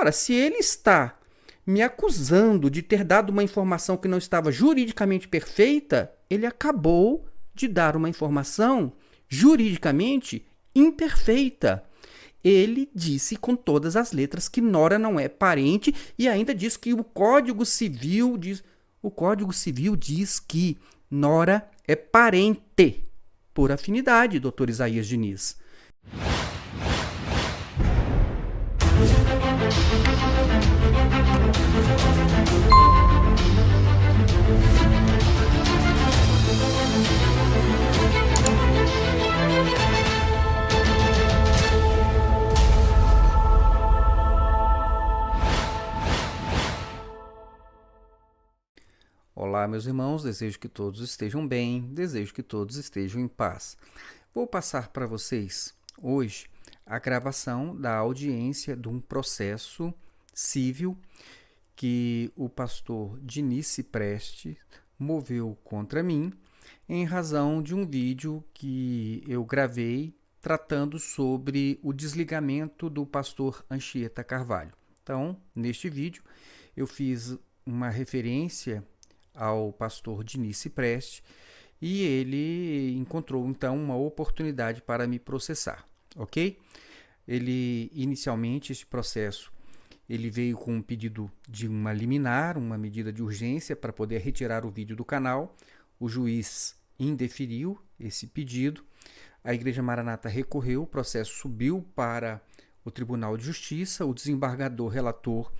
Ora, se ele está me acusando de ter dado uma informação que não estava juridicamente perfeita, ele acabou de dar uma informação juridicamente imperfeita. Ele disse com todas as letras que Nora não é parente e ainda diz que o Código Civil diz que Nora é parente por afinidade, doutor Isaías Diniz. Olá, meus irmãos, desejo que todos estejam bem, desejo que todos estejam em paz. Vou passar para vocês hoje a gravação da audiência de um processo civil que o pastor Diniz Cipreste moveu contra mim em razão de um vídeo que eu gravei tratando sobre o desligamento do pastor Anchieta Carvalho. Então, neste vídeo, eu fiz uma referência ao pastor Diniz Cipreste e ele encontrou então uma oportunidade para me processar, ok? Inicialmente, este processo, ele veio com um pedido de uma liminar, uma medida de urgência para poder retirar o vídeo do canal. O juiz indeferiu esse pedido, a Igreja Maranata recorreu, o processo subiu para o Tribunal de Justiça, o desembargador relator,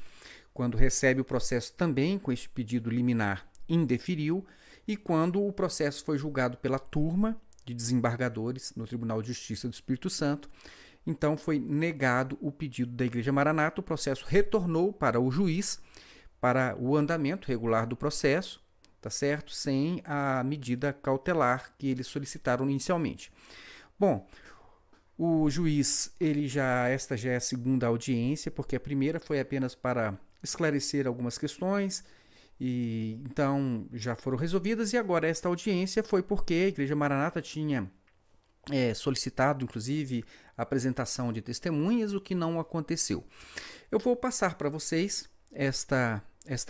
quando recebe o processo também com este pedido liminar, indeferiu, e quando o processo foi julgado pela turma de desembargadores no Tribunal de Justiça do Espírito Santo, então foi negado o pedido da Igreja Maranata, o processo retornou para o juiz, para o andamento regular do processo, tá certo? Sem a medida cautelar que eles solicitaram inicialmente. Bom, o juiz, esta já é a segunda audiência, porque a primeira foi apenas para esclarecer algumas questões, e então já foram resolvidas, e agora esta audiência foi porque a Igreja Maranata tinha solicitado, inclusive, a apresentação de testemunhas, o que não aconteceu. Eu vou passar para vocês esta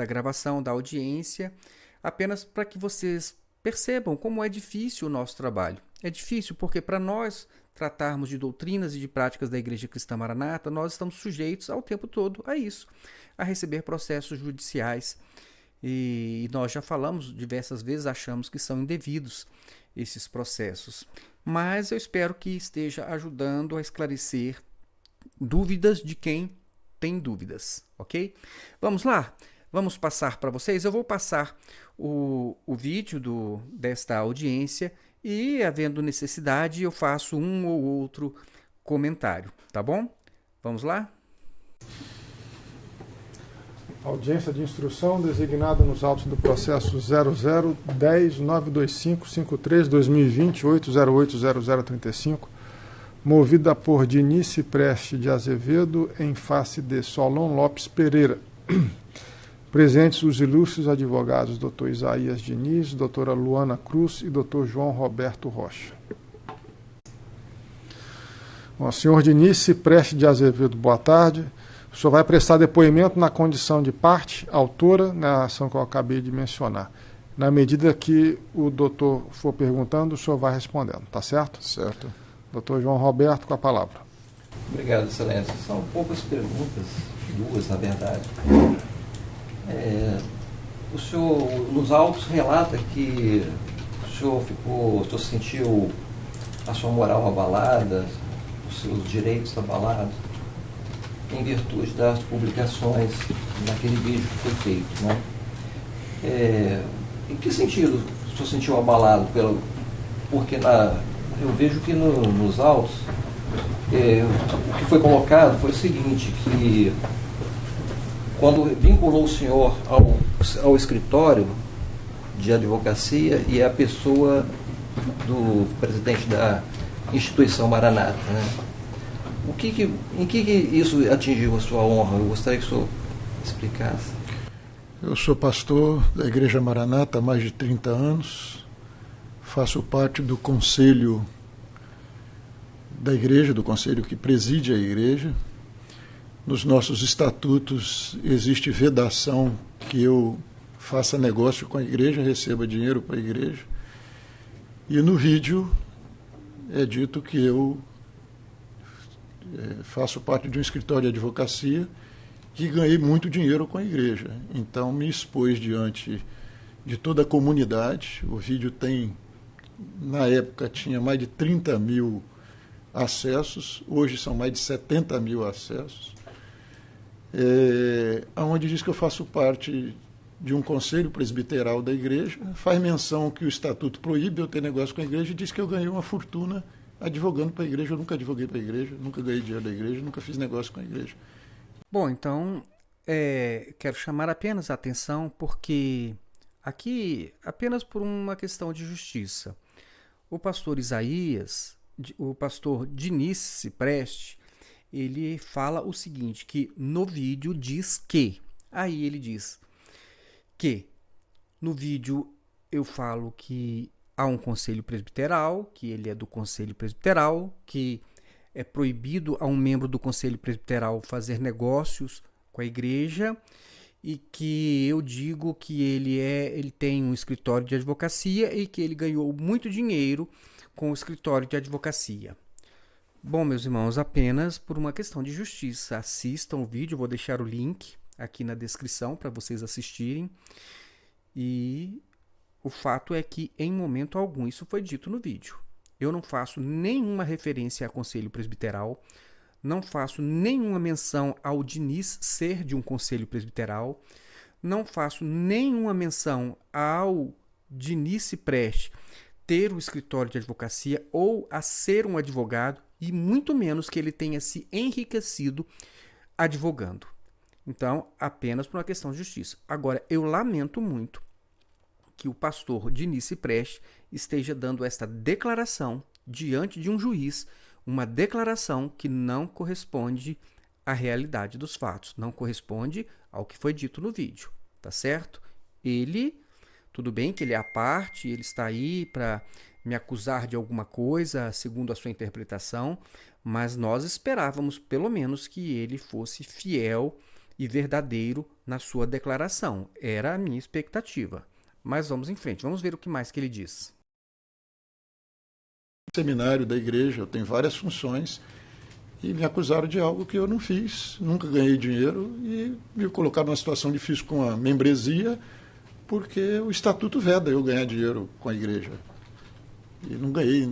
gravação da audiência, apenas para que vocês percebam como é difícil o nosso trabalho. É difícil porque para nós tratarmos de doutrinas e de práticas da Igreja Cristã Maranata, nós estamos sujeitos ao tempo todo a isso, a receber processos judiciais. E nós já falamos diversas vezes, achamos que são indevidos esses processos. Mas eu espero que esteja ajudando a esclarecer dúvidas de quem tem dúvidas, ok? Vamos lá? Vamos passar para vocês. Eu vou passar o vídeo desta audiência e, havendo necessidade, eu faço um ou outro comentário, tá bom? Vamos lá? Audiência de instrução designada nos autos do processo 0010-92553-2020-8080035, movida por Diniz Cipreste de Azevedo, em face de Solon Lopes Pereira. Presentes os ilustres advogados Dr. Isaías Diniz, doutora Luana Cruz e Dr. João Roberto Rocha. Bom, senhor Diniz Cipreste de Azevedo, boa tarde. O senhor vai prestar depoimento na condição de parte, autora, na ação que eu acabei de mencionar. Na medida que o doutor for perguntando, o senhor vai respondendo, tá certo? Certo. Doutor João Roberto, com a palavra. Obrigado, Excelência. São poucas perguntas, duas, na verdade. O senhor, nos autos, relata que o senhor sentiu a sua moral abalada, os seus direitos abalados, em virtude das publicações naquele vídeo que foi feito, né? Em que sentido o senhor sentiu abalado? Porque eu vejo que nos autos o que foi colocado foi o seguinte, que quando vinculou o senhor ao escritório de advocacia e a pessoa do presidente da instituição Maranata, né? Em que isso atingiu a sua honra? Eu gostaria que o senhor explicasse. Eu sou pastor da Igreja Maranata há mais de 30 anos, faço parte do conselho da igreja, do conselho que preside a igreja, nos nossos estatutos existe vedação que eu faça negócio com a igreja, receba dinheiro para a igreja. E no vídeo é dito que eu faço parte de um escritório de advocacia que ganhei muito dinheiro com a igreja. Então me expus diante de toda a comunidade. O vídeo tem, na época, tinha mais de 30 mil acessos, hoje são mais de 70 mil acessos, onde diz que eu faço parte de um conselho presbiteral da igreja, faz menção que o estatuto proíbe eu ter negócio com a igreja e diz que eu ganhei uma fortuna advogando para a igreja. Eu nunca advoguei para a igreja, nunca ganhei dinheiro da igreja, nunca fiz negócio com a igreja. Bom, então, quero chamar apenas a atenção porque aqui, apenas por uma questão de justiça, o pastor Isaías, o pastor Diniz Cipreste, ele fala o seguinte, que no vídeo diz que, aí ele diz que no vídeo eu falo que há um conselho presbiteral, que ele é do conselho presbiteral, que é proibido a um membro do conselho presbiteral fazer negócios com a igreja e que eu digo que ele tem um escritório de advocacia e que ele ganhou muito dinheiro com o escritório de advocacia. Bom, meus irmãos, apenas por uma questão de justiça, assistam o vídeo, vou deixar o link aqui na descrição para vocês assistirem. E o fato é que em momento algum isso foi dito no vídeo. Eu não faço nenhuma referência a conselho presbiteral, não faço nenhuma menção ao Diniz ser de um conselho presbiteral, não faço nenhuma menção ao Diniz Cipreste ter o escritório de advocacia ou a ser um advogado, e muito menos que ele tenha se enriquecido advogando. Então, apenas por uma questão de justiça. Agora, eu lamento muito que o pastor Diniz Cipreste esteja dando esta declaração diante de um juiz, uma declaração que não corresponde à realidade dos fatos, não corresponde ao que foi dito no vídeo, tá certo? Tudo bem que ele é a parte, ele está aí para me acusar de alguma coisa, segundo a sua interpretação, mas nós esperávamos, pelo menos, que ele fosse fiel e verdadeiro na sua declaração. Era a minha expectativa. Mas vamos em frente, vamos ver o que mais que ele diz. Seminário da igreja, eu tenho várias funções e me acusaram de algo que eu não fiz, nunca ganhei dinheiro e me colocaram numa situação difícil com a membresia, porque o estatuto veda eu ganhar dinheiro com a igreja. E não ganhei,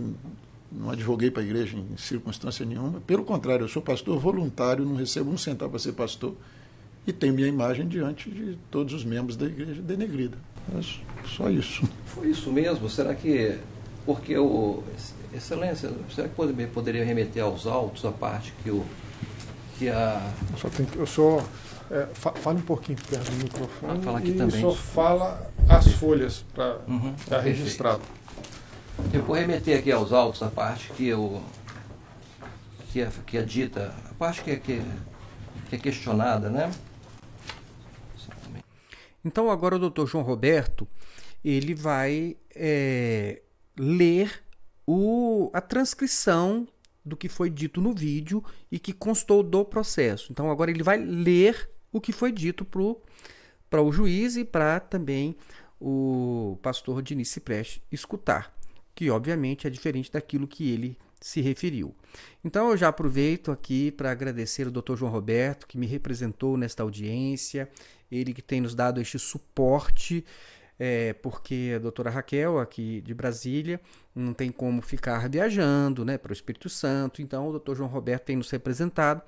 não advoguei para a igreja em circunstância nenhuma. Pelo contrário, eu sou pastor voluntário, não recebo um centavo para ser pastor e tenho minha imagem diante de todos os membros da igreja denegrida. Mas só isso. Foi isso mesmo? Será que... Porque, Excelência, será que poderia remeter aos autos a parte fale um pouquinho perto do microfone fala aqui e também. só fala as folhas para registrado. Eu vou remeter aqui aos autos a parte que é dita, a parte que é questionada, né? Então agora o Dr. João Roberto, ele vai ler a transcrição do que foi dito no vídeo e que constou do processo. Então agora ele vai ler o que foi dito para o juiz e para também o pastor Diniz Cipreste escutar, que obviamente é diferente daquilo que ele se referiu. Então eu já aproveito aqui para agradecer ao Dr. João Roberto, que me representou nesta audiência, ele que tem nos dado este suporte, porque a doutora Raquel, aqui de Brasília, não tem como ficar viajando, né, para o Espírito Santo, então o Dr. João Roberto tem nos representado,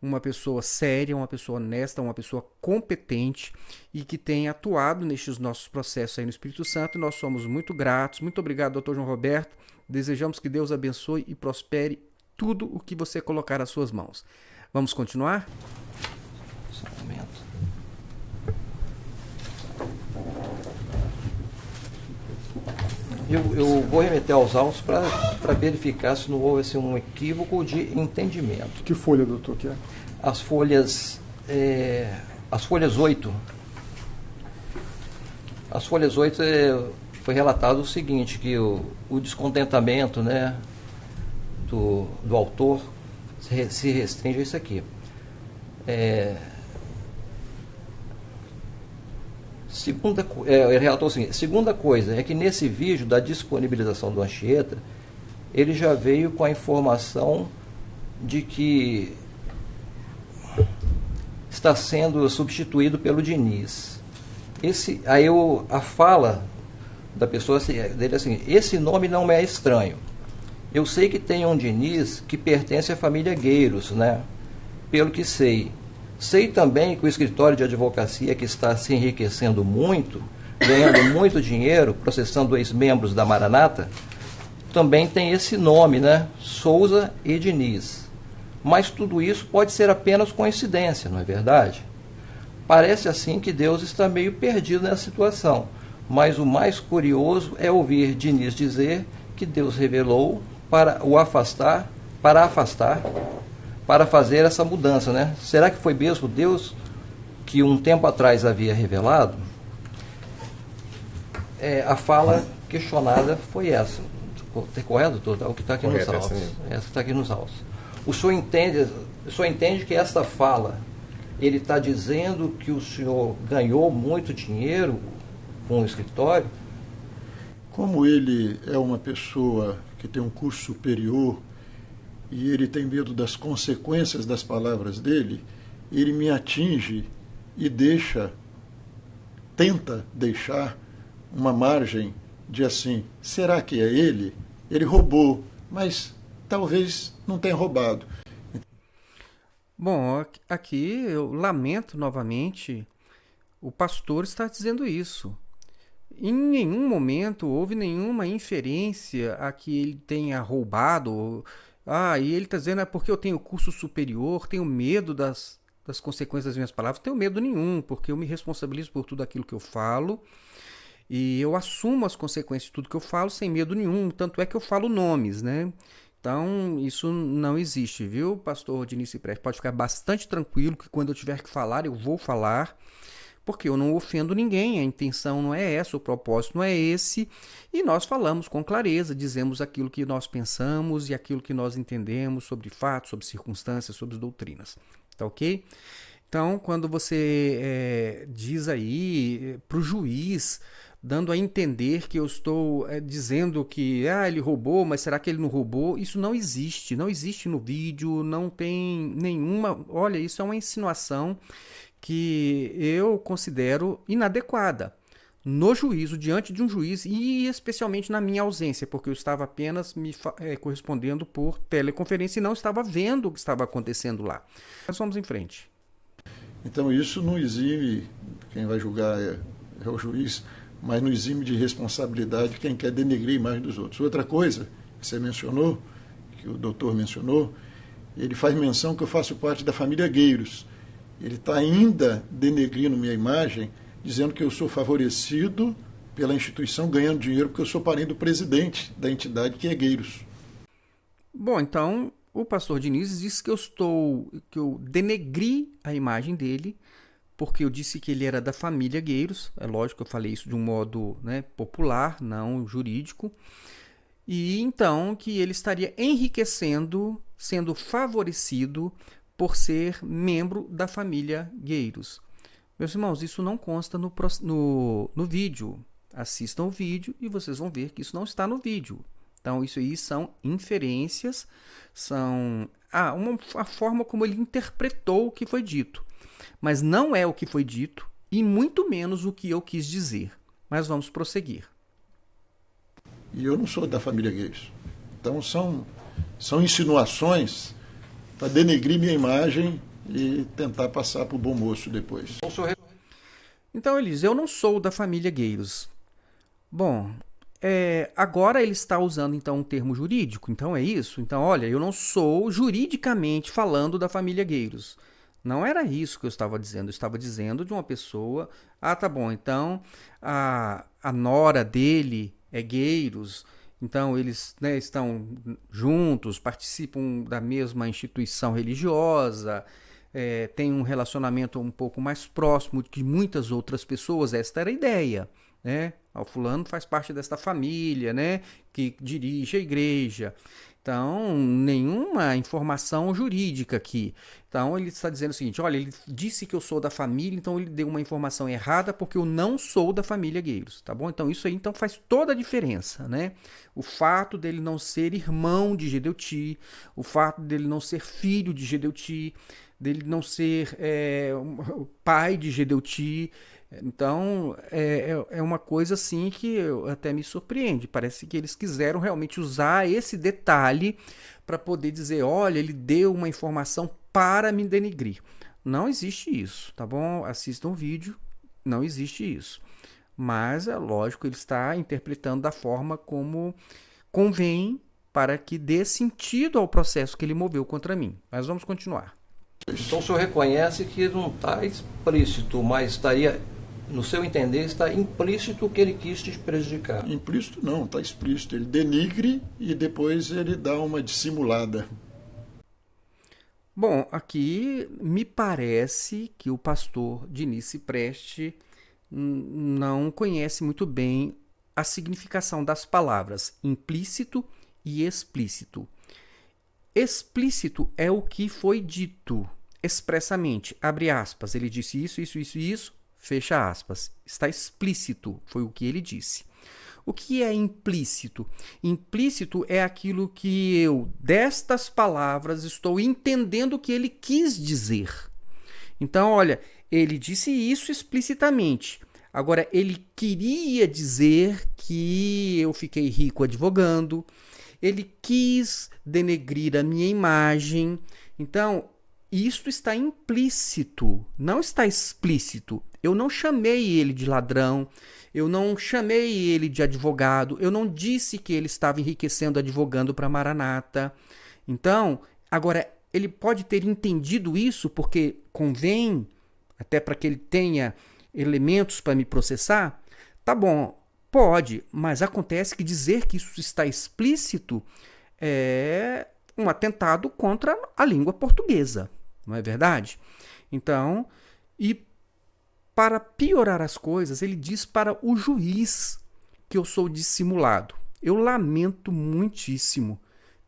uma pessoa séria, uma pessoa honesta, uma pessoa competente e que tem atuado nestes nossos processos aí no Espírito Santo, e nós somos muito gratos. Muito obrigado, Dr. João Roberto. Desejamos que Deus abençoe e prospere tudo o que você colocar às suas mãos. Vamos continuar? Só um momento. Eu vou remeter aos autos para verificar se não houve um equívoco de entendimento. Que folha, doutor, que é? As folhas 8. As folhas 8 foi relatado o seguinte, que o descontentamento, né, do autor se restringe a isso aqui. Ele relatou o seguinte: segunda coisa é que nesse vídeo da disponibilização do Anchieta, ele já veio com a informação de que está sendo substituído pelo Diniz. A fala da pessoa dele é assim: esse nome não me é estranho. Eu sei que tem um Diniz que pertence à família Gueiros, né? Pelo que sei. Sei também que o escritório de advocacia que está se enriquecendo muito, ganhando muito dinheiro, processando ex-membros da Maranata, também tem esse nome, né? Souza e Diniz. Mas tudo isso pode ser apenas coincidência, não é verdade? Parece assim que Deus está meio perdido nessa situação. Mas o mais curioso é ouvir Diniz dizer que Deus revelou para fazer essa mudança, né? Será que foi mesmo Deus que um tempo atrás havia revelado? A fala questionada foi essa. Correto, doutor? O que está aqui nos autos. Essa que está aqui nos autos. O senhor entende que essa fala, ele está dizendo que o senhor ganhou muito dinheiro com o escritório? Como ele é uma pessoa que tem um curso superior e ele tem medo das consequências das palavras dele, ele me atinge e tenta deixar uma margem de assim, será que é ele? Ele roubou, mas talvez não tenha roubado. Bom, aqui eu lamento novamente, o pastor está dizendo isso. Em nenhum momento houve nenhuma inferência a que ele tenha roubado. E ele está dizendo, é porque eu tenho curso superior, tenho medo das consequências das minhas palavras. Não tenho medo nenhum, porque eu me responsabilizo por tudo aquilo que eu falo e eu assumo as consequências de tudo que eu falo sem medo nenhum. Tanto é que eu falo nomes, né? Então, isso não existe, viu, pastor Diniz Cipreste? Pode ficar bastante tranquilo que quando eu tiver que falar, eu vou falar, porque eu não ofendo ninguém, a intenção não é essa, o propósito não é esse, e nós falamos com clareza, dizemos aquilo que nós pensamos e aquilo que nós entendemos sobre fatos, sobre circunstâncias, sobre doutrinas, tá ok? Então, quando você diz aí para o juiz, dando a entender que eu estou dizendo que ele roubou, mas será que ele não roubou? Isso não existe no vídeo, não tem nenhuma... Olha, isso é uma insinuação que eu considero inadequada no juízo, diante de um juiz, e especialmente na minha ausência, porque eu estava apenas me correspondendo por teleconferência e não estava vendo o que estava acontecendo lá. Mas vamos em frente. Então isso não exime, quem vai julgar é o juiz, mas não exime de responsabilidade quem quer denegrir a imagem dos outros. Outra coisa que você mencionou, que o doutor mencionou, ele faz menção que eu faço parte da família Gueiros. Ele está ainda denegrindo minha imagem, dizendo que eu sou favorecido pela instituição ganhando dinheiro porque eu sou parente do presidente da entidade, que é Gueiros. Bom, então o pastor Diniz disse que eu denegri a imagem dele, porque eu disse que ele era da família Gueiros. É lógico que eu falei isso de um modo popular, não jurídico. E então que ele estaria enriquecendo, sendo favorecido por ser membro da família Gueiros. Meus irmãos, isso não consta no vídeo. Assistam o vídeo e vocês vão ver que isso não está no vídeo. Então, isso aí são inferências, são a forma como ele interpretou o que foi dito. Mas não é o que foi dito e muito menos o que eu quis dizer. Mas vamos prosseguir. E eu não sou da família Gueiros. Então, são insinuações para denegrir minha imagem e tentar passar para o bom moço depois. Então ele diz, eu não sou da família Gueiros. Bom, agora ele está usando então um termo jurídico, então é isso? Então olha, eu não sou juridicamente falando da família Gueiros. Não era isso que eu estava dizendo, eu estava dizendo de uma pessoa, tá bom, então a nora dele é Gueiros, então eles estão juntos, participam da mesma instituição religiosa, têm um relacionamento um pouco mais próximo que muitas outras pessoas. Esta era a ideia, né? O fulano faz parte desta família, né? Que dirige a igreja. Então, nenhuma informação jurídica aqui. Então, ele está dizendo o seguinte, olha, ele disse que eu sou da família, então ele deu uma informação errada porque eu não sou da família Gueiros, tá bom? Então, isso aí então, faz toda a diferença, né? O fato dele não ser irmão de Gedeuti, o fato dele não ser filho de Gedeuti, dele não ser pai de Gedeuti. Então, é uma coisa assim que até me surpreende. Parece que eles quiseram realmente usar esse detalhe para poder dizer, olha, ele deu uma informação para me denegrir. Não existe isso, tá bom? Assistam o vídeo, não existe isso. Mas, é lógico, ele está interpretando da forma como convém para que dê sentido ao processo que ele moveu contra mim. Mas vamos continuar. Então o senhor reconhece que não está explícito, mas estaria, no seu entender, está implícito que ele quis te prejudicar. Implícito não, está explícito. Ele denigre e depois ele dá uma dissimulada. Bom, aqui me parece que o pastor Diniz Cipreste não conhece muito bem a significação das palavras implícito e explícito. Explícito é o que foi dito expressamente, abre aspas, ele disse isso, isso, isso e isso, fecha aspas. Está explícito, foi o que ele disse. O que é implícito? Implícito é aquilo que eu, destas palavras, estou entendendo o que ele quis dizer. Então, olha, ele disse isso explicitamente. Agora, ele queria dizer que eu fiquei rico advogando, ele quis denegrir a minha imagem. Então, isto está implícito, não está explícito. Eu não chamei ele de ladrão, eu não chamei ele de advogado, eu não disse que ele estava enriquecendo advogando para Maranata. Então, agora, ele pode ter entendido isso porque convém, até para que ele tenha elementos para me processar? Tá bom, pode, mas acontece que dizer que isso está explícito é um atentado contra a língua portuguesa, não é verdade? Então, e para piorar as coisas, ele diz para o juiz que eu sou dissimulado. Eu lamento muitíssimo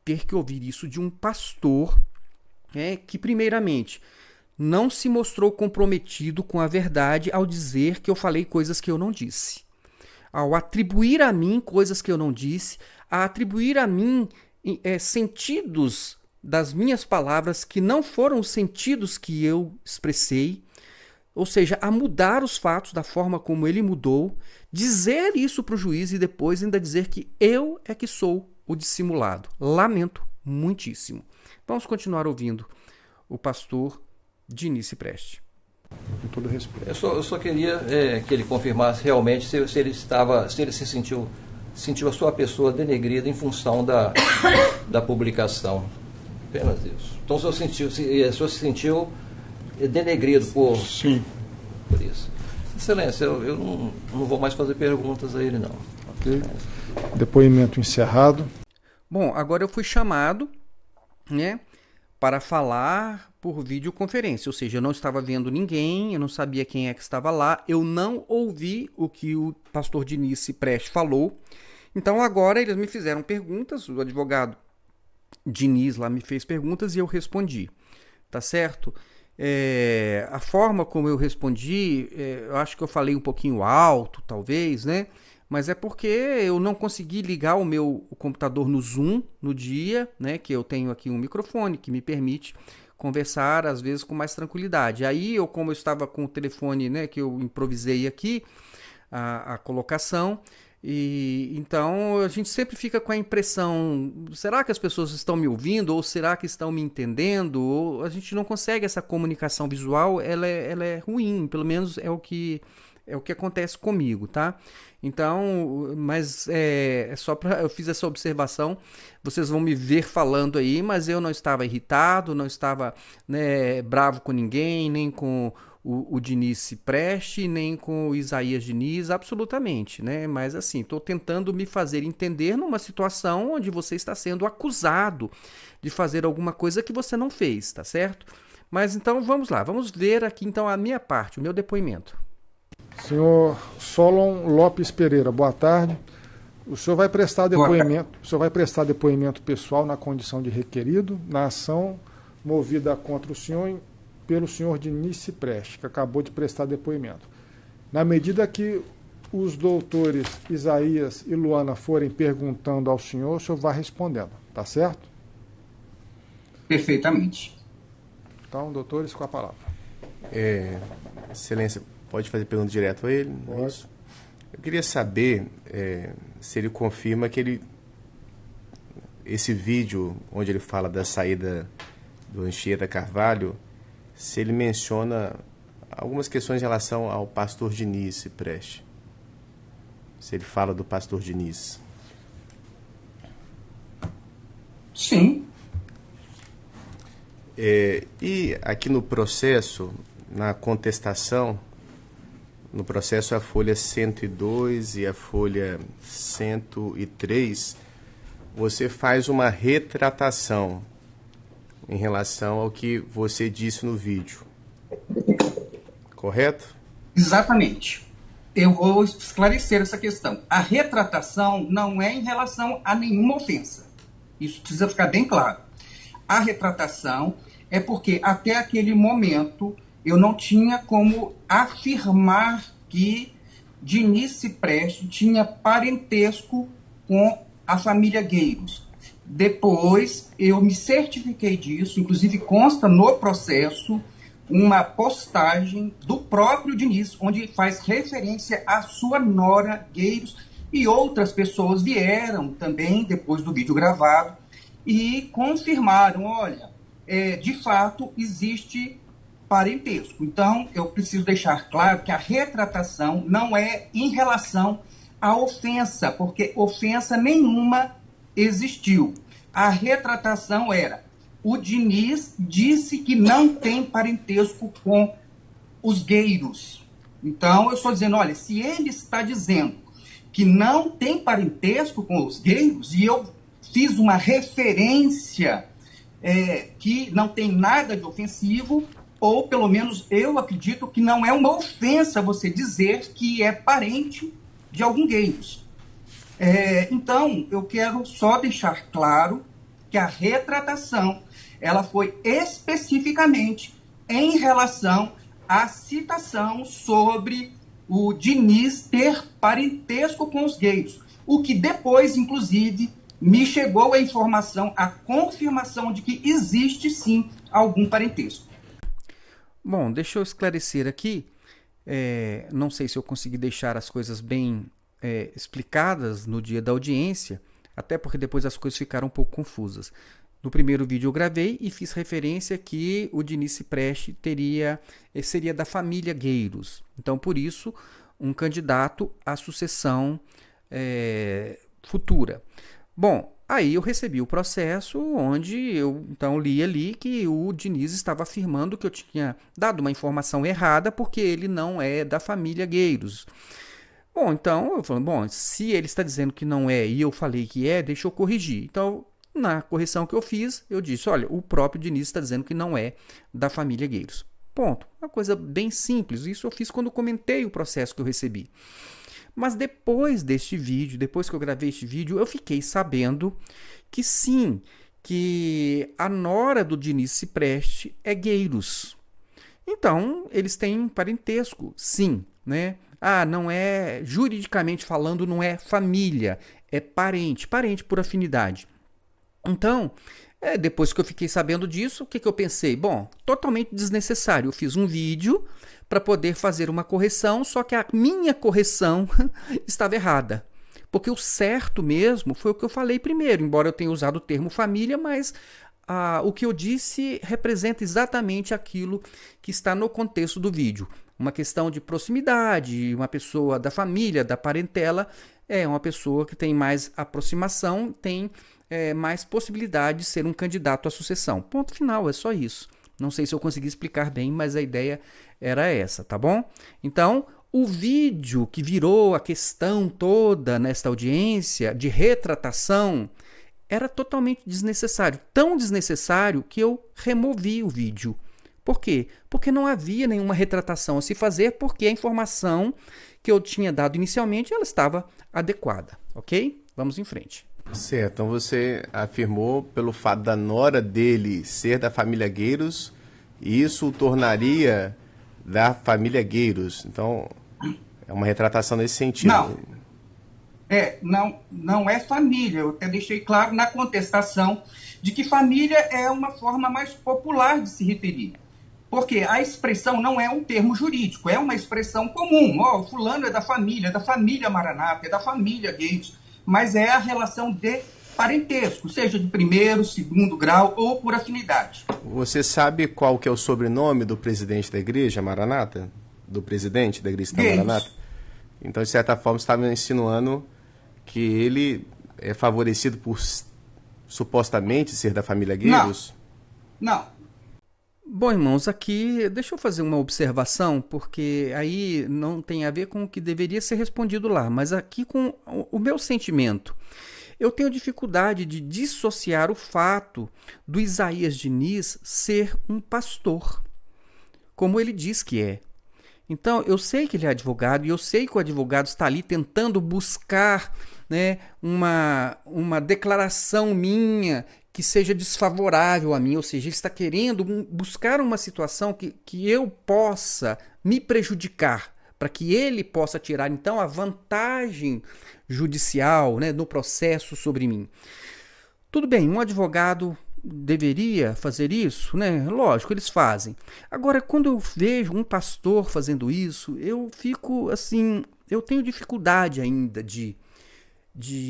ter que ouvir isso de um pastor que, primeiramente, não se mostrou comprometido com a verdade ao dizer que eu falei coisas que eu não disse. Ao atribuir a mim coisas que eu não disse, a atribuir a mim sentidos das minhas palavras que não foram os sentidos que eu expressei, ou seja, a mudar os fatos da forma como ele mudou, dizer isso para o juiz e depois ainda dizer que eu é que sou o dissimulado. Lamento muitíssimo. Vamos continuar ouvindo o pastor Diniz Cipreste. Com todo respeito. Eu só queria que ele confirmasse realmente se ele se sentiu a sua pessoa denegrida em função da publicação. Apenas isso. Então o senhor se sentiu denegrido Sim. por isso. Excelência, eu não vou mais fazer perguntas a ele, não. Ok. Depoimento encerrado. Bom, agora eu fui chamado, para falar por videoconferência, ou seja, eu não estava vendo ninguém, eu não sabia quem é que estava lá, eu não ouvi o que o pastor Diniz Cipreste falou. Então agora eles me fizeram perguntas, o advogado Diniz lá me fez perguntas e eu respondi, tá certo? A forma como eu respondi, eu acho que eu falei um pouquinho alto, talvez, né? Mas é porque eu não consegui ligar o computador no Zoom no dia, né? Que eu tenho aqui um microfone que me permite conversar, às vezes, com mais tranquilidade. Aí, como eu estava com o telefone, né? Que eu improvisei aqui, a colocação, e então a gente sempre fica com a impressão, será que as pessoas estão me ouvindo? Ou será que estão me entendendo? Ou a gente não consegue essa comunicação visual, ela é ruim, pelo menos é o que acontece comigo, tá? Então, mas só para eu fiz essa observação, vocês vão me ver falando aí, mas eu não estava irritado, não estava bravo com ninguém, nem com o Diniz Cipreste, nem com o Isaías Diniz, absolutamente, né? Mas assim, estou tentando me fazer entender numa situação onde você está sendo acusado de fazer alguma coisa que você não fez, tá certo? Mas então vamos lá, vamos ver aqui então a minha parte, o meu depoimento. Senhor Solon Lopes Pereira, boa tarde. O senhor vai prestar depoimento pessoal na condição de requerido na ação movida contra o senhor pelo senhor Diniz Cipreste, que acabou de prestar depoimento. Na medida que os doutores Isaías e Luana forem perguntando ao senhor, o senhor vai respondendo, tá certo? Perfeitamente. Então, doutores, com a palavra. Excelência, pode fazer pergunta direto a ele? Pode. Eu queria saber se ele confirma que esse vídeo onde ele fala da saída do Anchieta Carvalho, se ele menciona algumas questões em relação ao pastor Diniz Cipreste. Se ele fala do pastor Diniz. Sim. E aqui no processo, na contestação, no processo a folha 102 e a folha 103, você faz uma retratação em relação ao que você disse no vídeo. Correto? Exatamente. Eu vou esclarecer essa questão. A retratação não é em relação a nenhuma ofensa. Isso precisa ficar bem claro. A retratação é porque até aquele momento eu não tinha como afirmar que Diniz Cipreste tinha parentesco com a família Gueiros. Depois eu me certifiquei disso, inclusive consta no processo uma postagem do próprio Diniz, onde faz referência à sua nora Gueiros, e outras pessoas vieram também depois do vídeo gravado e confirmaram, olha, de fato existe parentesco. Então eu preciso deixar claro que a retratação não é em relação à ofensa, porque ofensa nenhuma existiu. A retratação era: o Diniz disse que não tem parentesco com os Gueiros. Então, eu estou dizendo, olha, se ele está dizendo que não tem parentesco com os Gueiros, e eu fiz uma referência que não tem nada de ofensivo, ou pelo menos eu acredito que não é uma ofensa você dizer que é parente de algum Gueiros. Então, eu quero só deixar claro que a retratação ela foi especificamente em relação à citação sobre o Diniz ter parentesco com os Gueiros, o que depois, inclusive, me chegou a informação, a confirmação de que existe sim algum parentesco. Bom, deixa eu esclarecer aqui, não sei se eu consegui deixar as coisas bem explicadas no dia da audiência, até porque depois as coisas ficaram um pouco confusas. No primeiro vídeo eu gravei e fiz referência que o Diniz Cipreste seria da família Gueiros. Então, por isso, um candidato à sucessão futura. Bom, aí eu recebi o processo onde eu então li ali que o Diniz estava afirmando que eu tinha dado uma informação errada porque ele não é da família Gueiros. Bom, então eu falei, se ele está dizendo que não é e eu falei que é, deixa eu corrigir. Então, na correção que eu fiz, eu disse, olha, o próprio Diniz está dizendo que não é da família Gueiros. Ponto. Uma coisa bem simples. Isso eu fiz quando comentei o processo que eu recebi. Mas depois deste vídeo, depois que eu gravei este vídeo, eu fiquei sabendo que sim, que a nora do Diniz Cipreste é Gueiros. Então, eles têm parentesco, sim, né? Não é, juridicamente falando, não é família, é parente por afinidade. Então, depois que eu fiquei sabendo disso, o que eu pensei? Bom, totalmente desnecessário. Eu fiz um vídeo para poder fazer uma correção, só que a minha correção estava errada. Porque o certo mesmo foi o que eu falei primeiro, embora eu tenha usado o termo família, mas o que eu disse representa exatamente aquilo que está no contexto do vídeo. Uma questão de proximidade, uma pessoa da família, da parentela, é uma pessoa que tem mais aproximação, tem mais possibilidade de ser um candidato à sucessão. Ponto final, é só isso. Não sei se eu consegui explicar bem, mas a ideia era essa, tá bom? Então, o vídeo que virou a questão toda nesta audiência de retratação era totalmente desnecessário. Tão desnecessário que eu removi o vídeo. Por quê? Porque não havia nenhuma retratação a se fazer, porque a informação que eu tinha dado inicialmente, ela estava adequada, ok? Vamos em frente. Certo, então você afirmou pelo fato da nora dele ser da família Gueiros, e isso o tornaria da família Gueiros. Então, é uma retratação nesse sentido. Não é família. Eu até deixei claro na contestação de que família é uma forma mais popular de se referir. Porque a expressão não é um termo jurídico, é uma expressão comum. Fulano é da família Maranata, é da família Gueiros, mas é a relação de parentesco, seja de primeiro, segundo grau ou por afinidade. Você sabe qual que é o sobrenome do presidente da igreja Maranata? Do presidente da igreja Maranata? Então, de certa forma, você estava insinuando que ele é favorecido por supostamente ser da família Gueiros? Não. Bom, irmãos, aqui deixa eu fazer uma observação, porque aí não tem a ver com o que deveria ser respondido lá, mas aqui com o meu sentimento. Eu tenho dificuldade de dissociar o fato do Isaías Diniz ser um pastor, como ele diz que é. Então, eu sei que ele é advogado e eu sei que o advogado está ali tentando buscar, né, uma declaração minha que seja desfavorável a mim, ou seja, ele está querendo buscar uma situação que eu possa me prejudicar, para que ele possa tirar, então, a vantagem judicial, né, no processo sobre mim. Tudo bem, um advogado deveria fazer isso, né? Lógico, eles fazem. Agora, quando eu vejo um pastor fazendo isso, eu fico assim, eu tenho dificuldade ainda de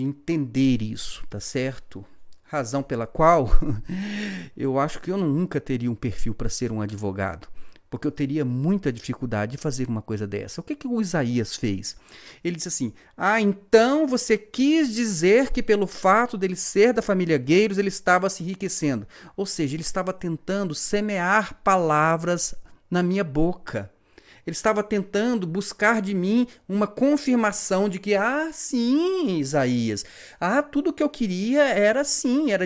entender isso, tá certo? Razão pela qual eu acho que eu nunca teria um perfil para ser um advogado, porque eu teria muita dificuldade de fazer uma coisa dessa. O que o Isaías fez? Ele disse assim, então você quis dizer que pelo fato dele ser da família Gueiros, ele estava se enriquecendo. Ou seja, ele estava tentando semear palavras na minha boca. Ele estava tentando buscar de mim uma confirmação de que, sim, Isaías, tudo que eu queria era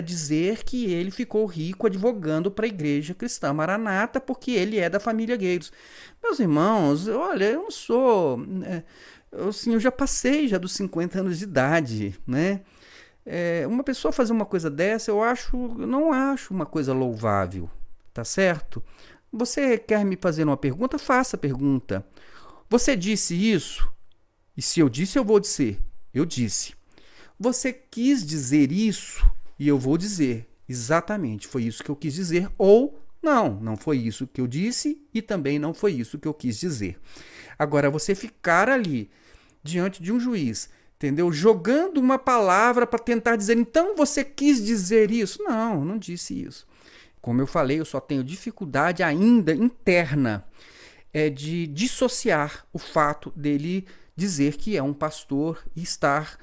dizer que ele ficou rico advogando para a Igreja Cristã Maranata, porque ele é da família Gueiros. Meus irmãos, olha, eu não sou... eu já passei dos 50 anos de idade, né? Uma pessoa fazer uma coisa dessa, eu não acho uma coisa louvável, tá certo? Você quer me fazer uma pergunta? Faça a pergunta. Você disse isso? E se eu disse, eu vou dizer. Eu disse. Você quis dizer isso? E eu vou dizer. Exatamente, foi isso que eu quis dizer. Ou não foi isso que eu disse e também não foi isso que eu quis dizer. Agora, você ficar ali, diante de um juiz, entendeu? Jogando uma palavra para tentar dizer, então você quis dizer isso? Não disse isso. Como eu falei, eu só tenho dificuldade ainda interna de dissociar o fato dele dizer que é um pastor e estar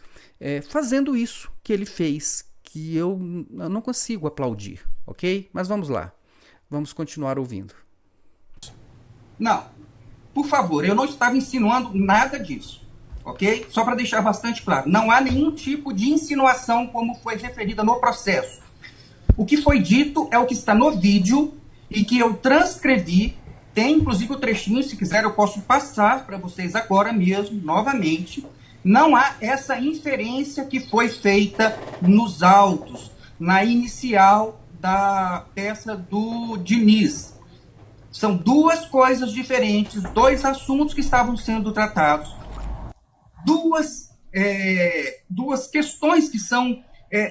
fazendo isso que ele fez, que eu não consigo aplaudir, ok? Mas vamos lá, vamos continuar ouvindo. Não, por favor, eu não estava insinuando nada disso, ok? Só para deixar bastante claro, não há nenhum tipo de insinuação como foi referida no processo. O que foi dito é o que está no vídeo e que eu transcrevi. Tem inclusive o trechinho, se quiser eu posso passar para vocês agora mesmo, novamente. Não há essa inferência que foi feita nos autos, na inicial da peça do Diniz. São duas coisas diferentes, dois assuntos que estavam sendo tratados, duas questões que são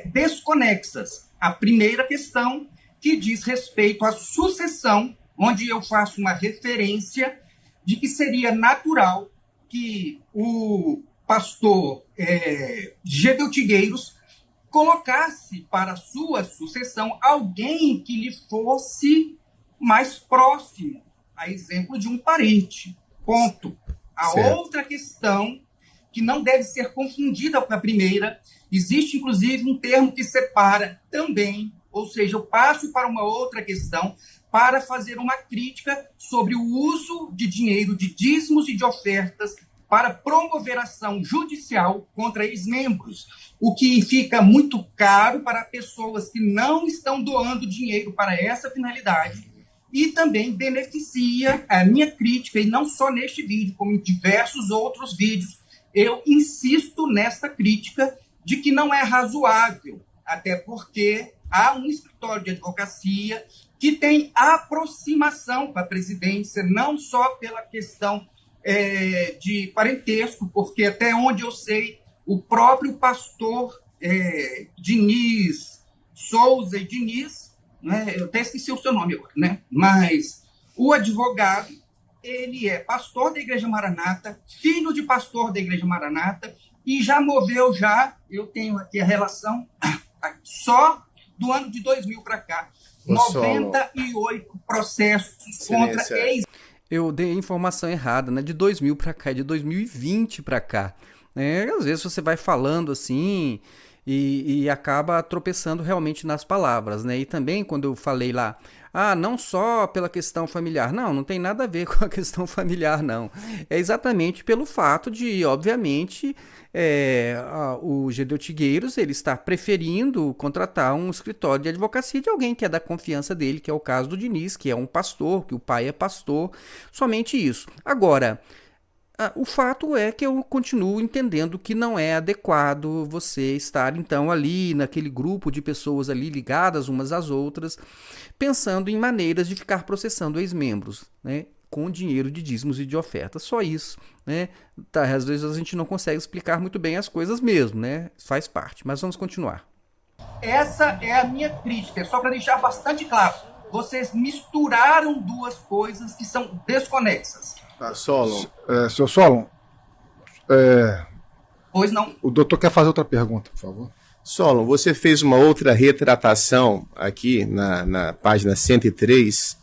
desconexas. A primeira questão, que diz respeito à sucessão, onde eu faço uma referência de que seria natural que o pastor Gedel Tigueiros colocasse para sua sucessão alguém que lhe fosse mais próximo, a exemplo de um parente. Ponto. A outra questão, que não deve ser confundida com a primeira, existe, inclusive, um termo que separa também, ou seja, eu passo para uma outra questão para fazer uma crítica sobre o uso de dinheiro de dízimos e de ofertas para promover ação judicial contra ex-membros, o que fica muito caro para pessoas que não estão doando dinheiro para essa finalidade, e também beneficia a minha crítica, e não só neste vídeo, como em diversos outros vídeos. Eu insisto nesta crítica de que não é razoável, até porque há um escritório de advocacia que tem aproximação com a presidência, não só pela questão de parentesco, porque até onde eu sei, o próprio pastor Diniz Souza e Diniz, né, eu até esqueci o seu nome agora, né? Mas o advogado, ele é pastor da Igreja Maranata, filho de pastor da Igreja Maranata, e já moveu, eu tenho aqui a relação, só do ano de 2000 para cá, 98 processos contra ex... Eu dei a informação errada, né? De 2000 para cá, de 2020 para cá. Às vezes você vai falando assim e acaba tropeçando realmente nas palavras, né? E também quando eu falei lá, não só pela questão familiar. Não tem nada a ver com a questão familiar, não. É exatamente pelo fato de, obviamente, o Gedeu Tigueiros, ele está preferindo contratar um escritório de advocacia de alguém que é da confiança dele, que é o caso do Diniz, que é um pastor, que o pai é pastor, somente isso. Agora, o fato é que eu continuo entendendo que não é adequado você estar, então, ali naquele grupo de pessoas ali ligadas umas às outras, pensando em maneiras de ficar processando ex-membros, né, com dinheiro de dízimos e de ofertas. Só isso, né? Às vezes a gente não consegue explicar muito bem as coisas mesmo, né? Faz parte, mas vamos continuar. Essa é a minha crítica, só para deixar bastante claro. Vocês misturaram duas coisas que são desconexas. Solon. Seu Solon, Pois não. O doutor quer fazer outra pergunta, por favor. Solon, você fez uma outra retratação aqui na página 103,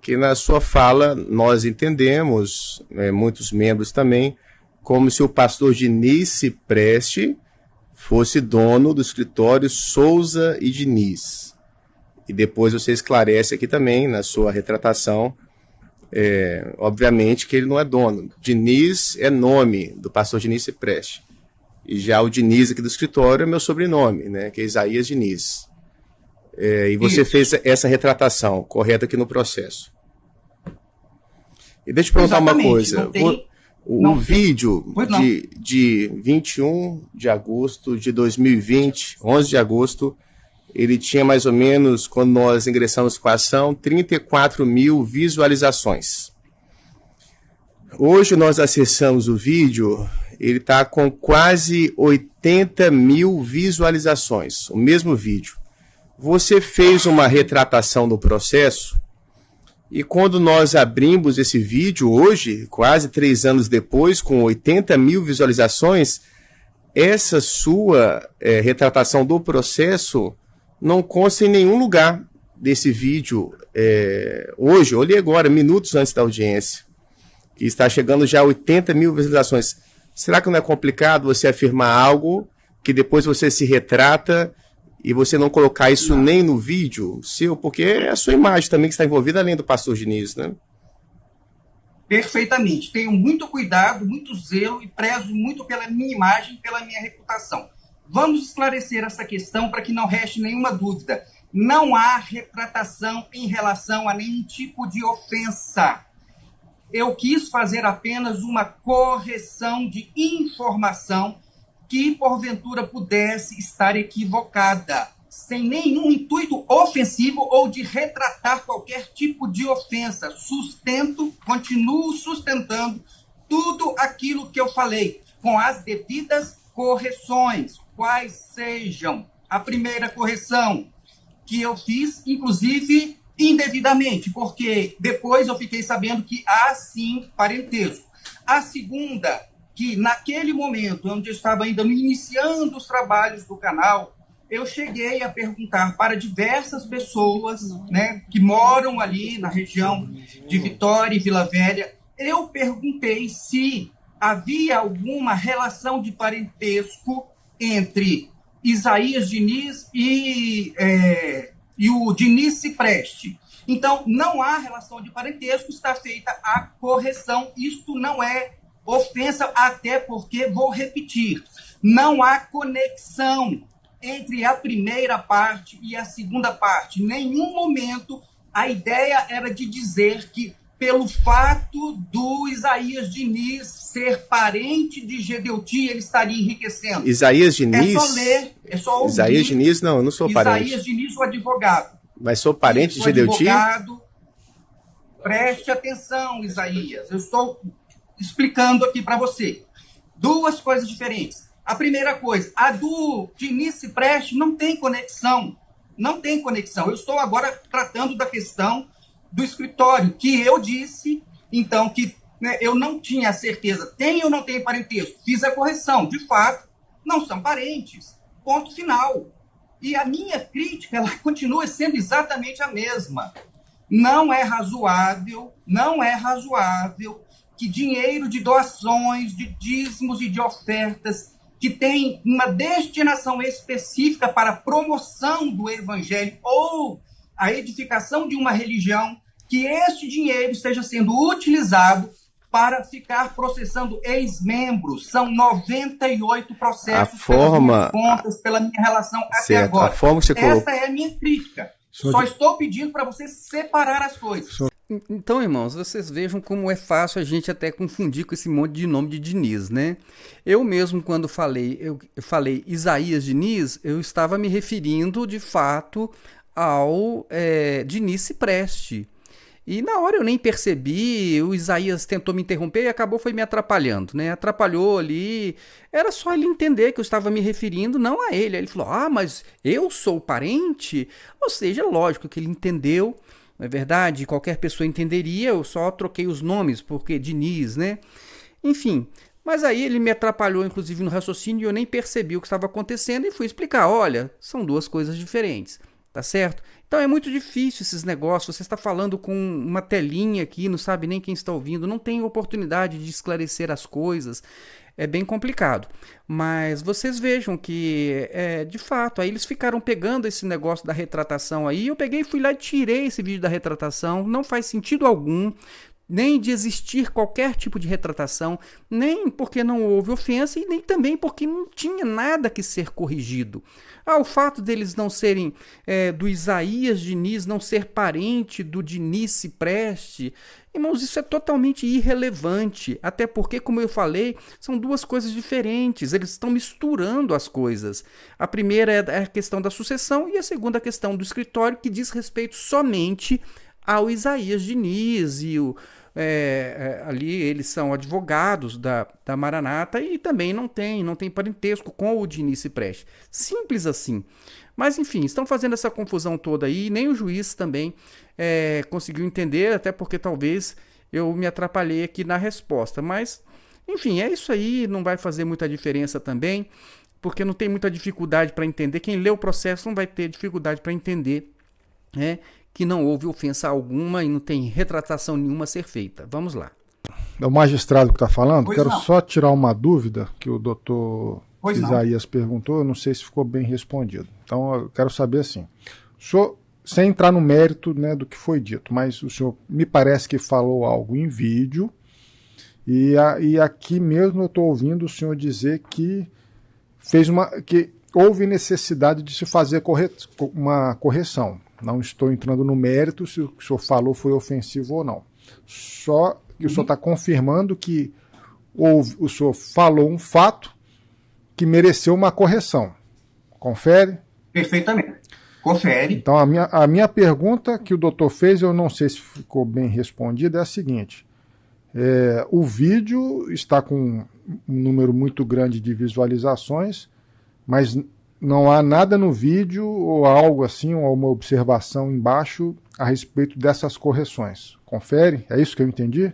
que na sua fala nós entendemos, muitos membros também, como se o pastor Diniz Cipreste fosse dono do escritório Souza e Diniz. E depois você esclarece aqui também, na sua retratação, obviamente que ele não é dono. Diniz é nome do pastor Diniz Cipreste. E já o Diniz aqui do escritório é meu sobrenome, né, que é Isaías Diniz. E você fez essa retratação correta aqui no processo. E deixa eu perguntar uma coisa. O vídeo de 21 de agosto de 2020, 11 de agosto, ele tinha mais ou menos, quando nós ingressamos com a ação, 34 mil visualizações. Hoje nós acessamos o vídeo, ele está com quase 80 mil visualizações, o mesmo vídeo. Você fez uma retratação do processo, e quando nós abrimos esse vídeo hoje, quase 3 anos depois, com 80 mil visualizações, essa sua retratação do processo não consta em nenhum lugar desse vídeo. Hoje, olhei agora, minutos antes da audiência, que está chegando já a 80 mil visualizações. Será que não é complicado você afirmar algo que depois você se retrata e você não colocar isso nem no vídeo seu? Porque é a sua imagem também que está envolvida, além do pastor Diniz, né? Perfeitamente. Tenho muito cuidado, muito zelo e prezo muito pela minha imagem, pela minha reputação. Vamos esclarecer essa questão para que não reste nenhuma dúvida. Não há retratação em relação a nenhum tipo de ofensa. Eu quis fazer apenas uma correção de informação que, porventura, pudesse estar equivocada, sem nenhum intuito ofensivo ou de retratar qualquer tipo de ofensa. Continuo sustentando tudo aquilo que eu falei, com as devidas correções, quais sejam. A primeira correção que eu fiz, inclusive indevidamente, porque depois eu fiquei sabendo que há sim parentesco. A segunda, que naquele momento, onde eu estava ainda iniciando os trabalhos do canal, eu cheguei a perguntar para diversas pessoas, né, que moram ali na região de Vitória e Vila Velha, eu perguntei se havia alguma relação de parentesco entre Isaías Diniz e o Diniz Cipreste. Então, não há relação de parentesco, está feita a correção. Isto não é ofensa, até porque, vou repetir, não há conexão entre a primeira parte e a segunda parte. Em nenhum momento A ideia era de dizer que, pelo fato do Isaías Diniz ser parente de Gedeuti, ele estaria enriquecendo. Isaías Diniz? É só ler, é só ouvir. Isaías Diniz, não, eu não sou parente. Isaías Diniz, o advogado. Mas sou parente de Gedeuti? Advogado, preste atenção, Isaías. Eu estou explicando aqui para você. Duas coisas diferentes. A primeira coisa, a do Diniz Cipreste não tem conexão. Não tem conexão. Eu estou agora tratando da questão do escritório, que eu disse, então, que eu não tinha certeza, tem ou não tem parentesco. Fiz a correção. De fato, não são parentes. Ponto final. E a minha crítica, ela continua sendo exatamente a mesma. Não é razoável que dinheiro de doações, de dízimos e de ofertas que tem uma destinação específica para a promoção do evangelho ou a edificação de uma religião, que esse dinheiro esteja sendo utilizado para ficar processando ex-membros. São 98 processos pelas minhas contas, pela minha relação até agora. Essa é a minha crítica. Só estou pedindo para você separar as coisas. Então, irmãos, vocês vejam como é fácil a gente até confundir com esse monte de nome de Diniz, né? Eu mesmo, quando eu falei Isaías Diniz, eu estava me referindo, de fato, ao Diniz Cipreste. E na hora eu nem percebi, o Isaías tentou me interromper e acabou foi me atrapalhando, né? Atrapalhou ali, era só ele entender que eu estava me referindo não a ele. Aí ele falou, mas eu sou parente? Ou seja, lógico que ele entendeu, não é verdade? Qualquer pessoa entenderia, eu só troquei os nomes, porque Diniz, né? Enfim, mas aí ele me atrapalhou, inclusive, no raciocínio e eu nem percebi o que estava acontecendo e fui explicar, olha, são duas coisas diferentes. Tá certo? Então é muito difícil esses negócios. Você está falando com uma telinha aqui, não sabe nem quem está ouvindo, não tem oportunidade de esclarecer as coisas. É bem complicado. Mas vocês vejam que, de fato, aí eles ficaram pegando esse negócio da retratação aí. Eu peguei, fui lá e tirei esse vídeo da retratação. Não faz sentido algum. Nem de existir qualquer tipo de retratação, nem porque não houve ofensa e nem também porque não tinha nada que ser corrigido. O fato deles não serem, do Isaías Diniz não ser parente do Diniz Cipreste, irmãos, isso é totalmente irrelevante, até porque, como eu falei, são duas coisas diferentes, eles estão misturando as coisas. A primeira é a questão da sucessão e a segunda a questão do escritório, que diz respeito somente ao Isaías Diniz e ali eles são advogados da Maranata e também não tem parentesco com o Diniz Cipreste. Simples assim. Mas enfim, estão fazendo essa confusão toda aí, nem o juiz também conseguiu entender, até porque talvez eu me atrapalhei aqui na resposta. Mas, enfim, é isso aí, não vai fazer muita diferença também, porque não tem muita dificuldade para entender. Quem lê o processo não vai ter dificuldade para entender, né, que não houve ofensa alguma e não tem retratação nenhuma a ser feita. Vamos lá. É o magistrado que está falando? Pois Quero não. só tirar uma dúvida que o doutor Pois não. Isaías perguntou, eu não sei se ficou bem respondido. Então eu quero saber assim, o senhor, sem entrar no mérito, né, do que foi dito, mas o senhor me parece que falou algo em vídeo e aqui mesmo eu estou ouvindo o senhor dizer que que houve necessidade de se fazer uma correção. Não estou entrando no mérito se o que o senhor falou foi ofensivo ou não. Só que o senhor está confirmando que o senhor falou um fato que mereceu uma correção. Confere? Perfeitamente. Confere. Então, a minha pergunta que o doutor fez, eu não sei se ficou bem respondida, é a seguinte. O vídeo está com um número muito grande de visualizações, mas não há nada no vídeo ou algo assim, ou uma observação embaixo a respeito dessas correções. Confere? É isso que eu entendi?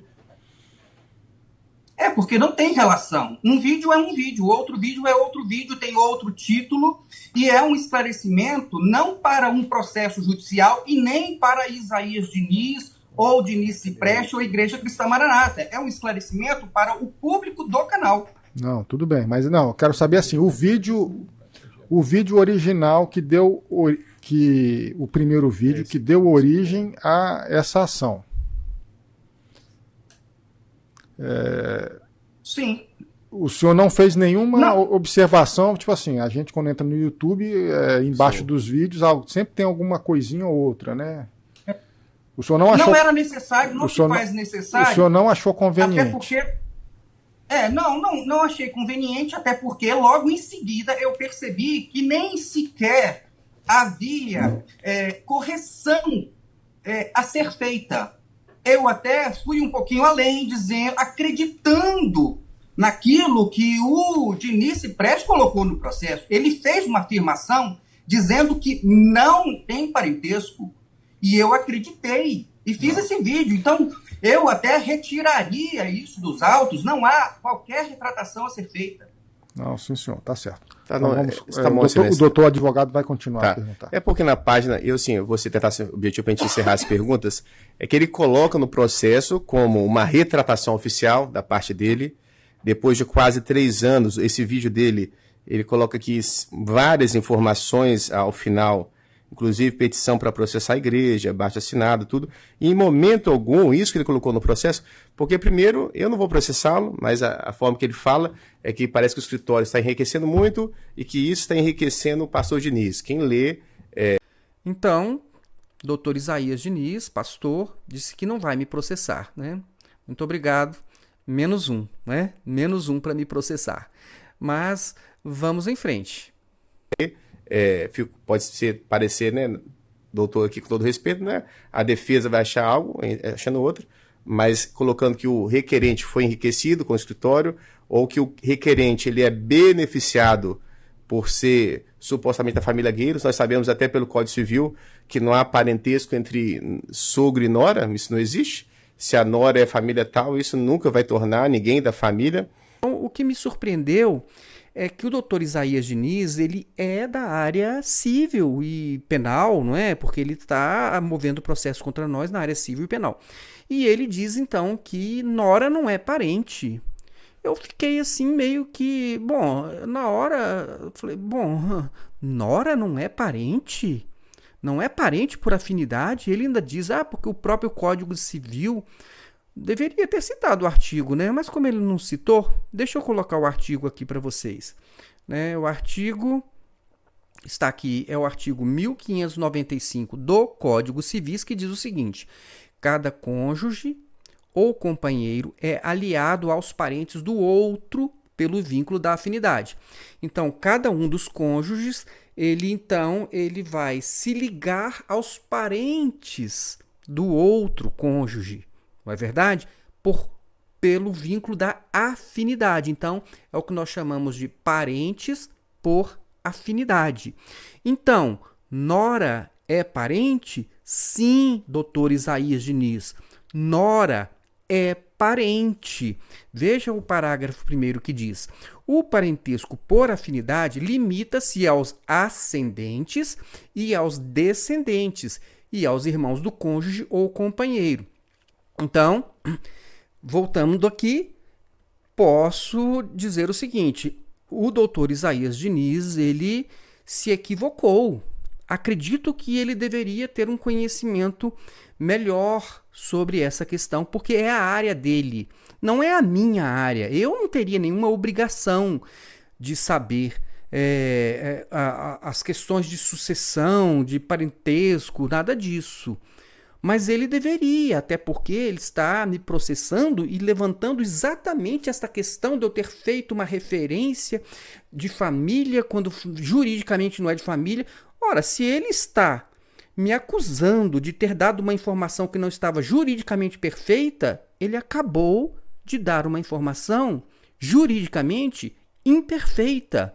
Porque não tem relação. Um vídeo é um vídeo, outro vídeo é outro vídeo, tem outro título, e é um esclarecimento não para um processo judicial e nem para Isaías Diniz ou Diniz Cipreste ou Igreja Cristã Maranata. É um esclarecimento para o público do canal. Não, tudo bem, mas não, eu quero saber assim, o vídeo original que deu o primeiro vídeo que deu origem a essa ação. Sim. O senhor não fez nenhuma observação, tipo assim, a gente quando entra no YouTube, embaixo dos vídeos, sempre tem alguma coisinha ou outra, né? O senhor não achou... Não era necessário, não se faz necessário. O senhor não achou conveniente? Até porque... não achei conveniente, até porque logo em seguida eu percebi que nem sequer havia correção a ser feita. Eu até fui um pouquinho além, acreditando naquilo que o Diniz Prestes colocou no processo. Ele fez uma afirmação dizendo que não tem parentesco. E eu acreditei e fiz esse vídeo. Então, eu até retiraria isso dos autos. Não há qualquer retratação a ser feita. Não, sim, senhor. Tá certo. Tá, então, não, o doutor advogado vai continuar a perguntar. É porque na página, eu vou tentar ser objetivo para a gente encerrar as perguntas, é que ele coloca no processo como uma retratação oficial da parte dele, depois de quase 3 anos, esse vídeo dele, ele coloca aqui várias informações ao final, inclusive petição para processar a igreja, abaixo-assinado, tudo. E em momento algum, isso que ele colocou no processo, porque primeiro, eu não vou processá-lo, mas a forma que ele fala é que parece que o escritório está enriquecendo muito e que isso está enriquecendo o pastor Diniz. Quem lê... Então, doutor Isaías Diniz, pastor, disse que não vai me processar, né? Muito obrigado. -1, né? -1 para me processar. Mas vamos em frente. Pode parecer, né, doutor, aqui com todo respeito, né, a defesa vai achar algo, achando outro, mas colocando que o requerente foi enriquecido com o escritório, ou que o requerente ele é beneficiado por ser supostamente da família Gueiros. Nós sabemos até pelo Código Civil que não há parentesco entre sogro e nora, isso não existe. Se a nora é família tal, isso nunca vai tornar ninguém da família. Então, o que me surpreendeu é que o doutor Isaías Diniz, ele é da área civil e penal, não é? Porque ele está movendo processo contra nós na área civil e penal. E ele diz, então, que nora não é parente. Eu fiquei assim meio que... Bom, na hora eu falei, nora não é parente? Não é parente por afinidade? Ele ainda diz, porque o próprio Código Civil... Deveria ter citado o artigo, né? Mas como ele não citou, deixa eu colocar o artigo aqui para vocês. Né? O artigo está aqui, é o artigo 1595 do Código Civil, que diz o seguinte: cada cônjuge ou companheiro é aliado aos parentes do outro pelo vínculo da afinidade. Então, cada um dos cônjuges, ele vai se ligar aos parentes do outro cônjuge. Não é verdade? Pelo vínculo da afinidade. Então, é o que nós chamamos de parentes por afinidade. Então, nora é parente? Sim, doutor Isaías Diniz. Nora é parente. Veja o parágrafo 1º que diz: o parentesco por afinidade limita-se aos ascendentes e aos descendentes e aos irmãos do cônjuge ou companheiro. Então, voltando aqui, posso dizer o seguinte: o doutor Isaías Diniz, ele se equivocou. Acredito que ele deveria ter um conhecimento melhor sobre essa questão, porque é a área dele, não é a minha área. Eu não teria nenhuma obrigação de saber as questões de sucessão, de parentesco, nada disso. Mas ele deveria, até porque ele está me processando e levantando exatamente esta questão de eu ter feito uma referência de família quando juridicamente não é de família. Ora, se ele está me acusando de ter dado uma informação que não estava juridicamente perfeita, ele acabou de dar uma informação juridicamente imperfeita.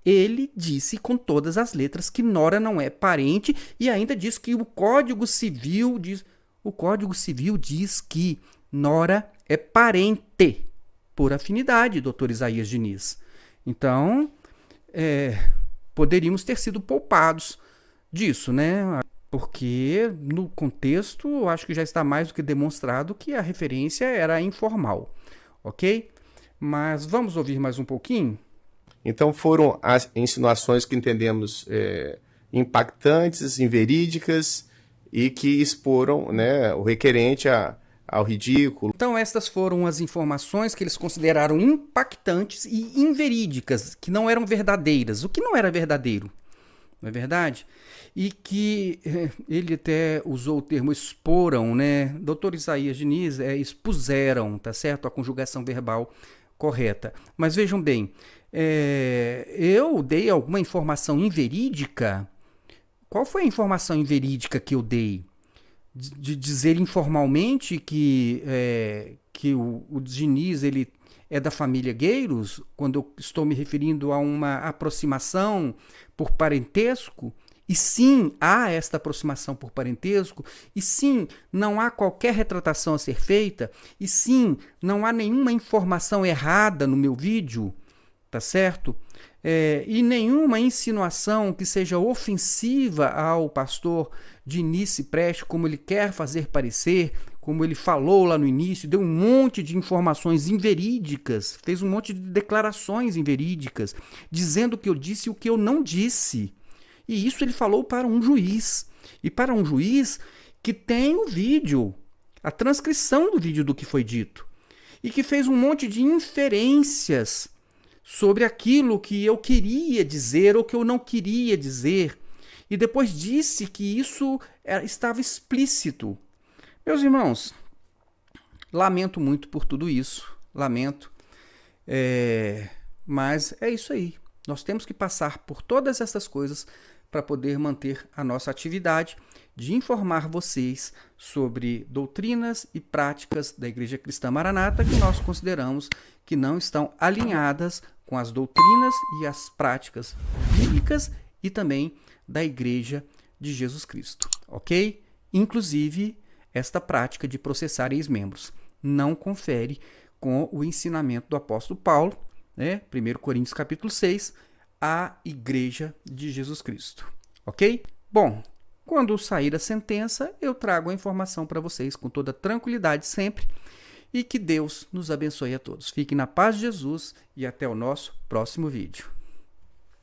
Ele disse com todas as letras que nora não é parente e ainda diz que o Código Civil diz que nora é parente por afinidade, doutor Isaías Diniz. Então, poderíamos ter sido poupados disso, né? Porque no contexto, eu acho que já está mais do que demonstrado que a referência era informal, ok? Mas vamos ouvir mais um pouquinho? Então foram as insinuações que entendemos impactantes, inverídicas e que exporam, né, o requerente ao ridículo. Então estas foram as informações que eles consideraram impactantes e inverídicas, que não eram verdadeiras. O que não era verdadeiro? não é verdade? E que ele até usou o termo exporam, né? Doutor Isaías Diniz expuseram, tá certo? A conjugação verbal correta. Mas vejam bem, eu dei alguma informação inverídica? Qual foi a informação inverídica que eu dei? De dizer informalmente que o Diniz ele é da família Gueiros, quando eu estou me referindo a uma aproximação por parentesco, e sim, há esta aproximação por parentesco, e sim, não há qualquer retratação a ser feita, e sim, não há nenhuma informação errada no meu vídeo, tá certo? E nenhuma insinuação que seja ofensiva ao pastor Diniz Cipreste, como ele quer fazer parecer, como ele falou lá no início, deu um monte de informações inverídicas, fez um monte de declarações inverídicas, dizendo que eu disse o que eu não disse. E isso ele falou para um juiz. E para um juiz que tem o vídeo, a transcrição do vídeo do que foi dito. E que fez um monte de inferências sobre aquilo que eu queria dizer ou que eu não queria dizer. E depois disse que isso estava explícito. Meus irmãos, lamento muito por tudo isso, lamento, mas é isso aí. Nós temos que passar por todas essas coisas para poder manter a nossa atividade de informar vocês sobre doutrinas e práticas da Igreja Cristã Maranata que nós consideramos que não estão alinhadas com as doutrinas e as práticas bíblicas e também da Igreja de Jesus Cristo, ok? Inclusive, esta prática de processar ex-membros não confere com o ensinamento do apóstolo Paulo, né? 1 Coríntios capítulo 6, a Igreja de Jesus Cristo, ok? Bom, quando sair a sentença, eu trago a informação para vocês com toda tranquilidade sempre e que Deus nos abençoe a todos. Fiquem na paz de Jesus e até o nosso próximo vídeo.